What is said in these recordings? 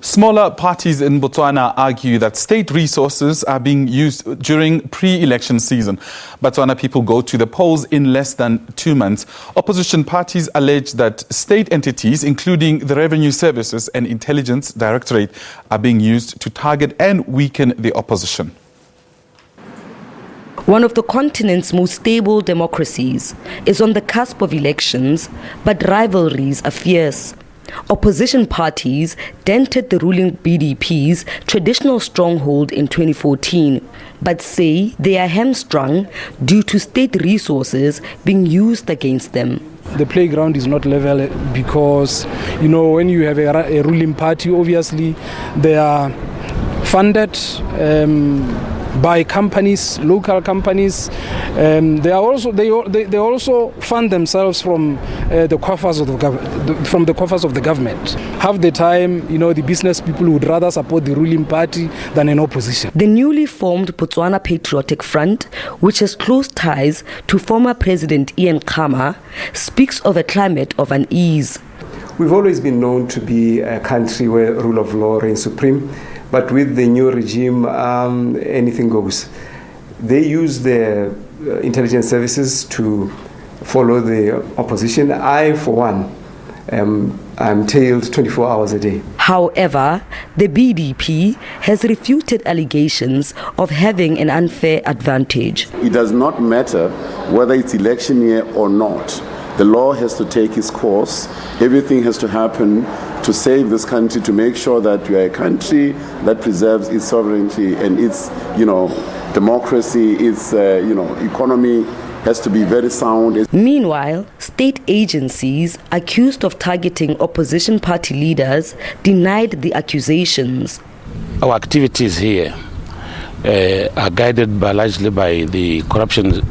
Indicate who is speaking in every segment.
Speaker 1: Smaller parties in Botswana argue that state resources are being used during pre-election season. Batswana people go to the polls in less than 2 months. Opposition parties allege that state entities, including the Revenue Services and Intelligence Directorate, are being used to target and weaken the opposition.
Speaker 2: One of the continent's most stable democracies is on the cusp of elections, but rivalries are fierce. Opposition parties dented the ruling BDP's traditional stronghold in 2014, but say they are hamstrung due to state resources being used against them.
Speaker 3: The playground is not level because, when you have a ruling party, obviously they are funded by companies, local companies. They also fund themselves from the coffers of the government. Half the time, the business people would rather support the ruling party than an opposition.
Speaker 2: The newly formed Botswana Patriotic Front, which has close ties to former President Ian Khama, speaks of a climate of unease.
Speaker 4: We've always been known to be a country where rule of law reigns supreme. But with the new regime, anything goes. They use their intelligence services to follow the opposition. I, for one, I'm tailed 24 hours a day.
Speaker 2: However, the BDP has refuted allegations of having an unfair advantage.
Speaker 5: It does not matter whether it's election year or not. The law has to take its course. Everything has to happen to save this country, to make sure that we are a country that preserves its sovereignty and its, democracy, its, economy has to be very sound.
Speaker 2: Meanwhile, state agencies accused of targeting opposition party leaders denied the accusations.
Speaker 6: Our activities here are guided largely by the Corruptions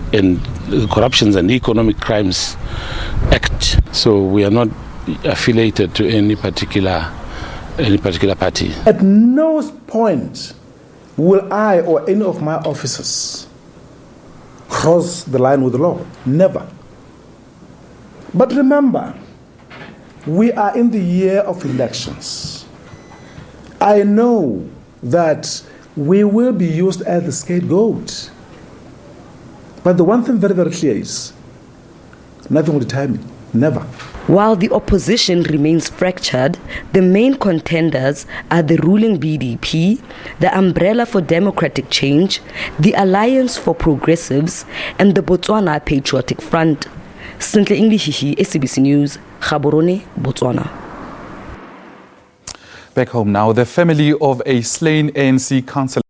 Speaker 6: and Economic Crimes Act. So we are not affiliated to any particular party.
Speaker 7: At no point will I or any of my officers cross the line with the law. Never. But remember, we are in the year of elections. I know that we will be used as the scapegoat. But the one thing very, very clear is nothing will deter me. Never.
Speaker 2: While the opposition remains fractured, the main contenders are the ruling BDP, the Umbrella for Democratic Change, the Alliance for Progressives, and the Botswana Patriotic Front. Sentleeng Lehihi, SABC News, Gaborone, Botswana.
Speaker 1: Back home now, the family of a slain ANC councillor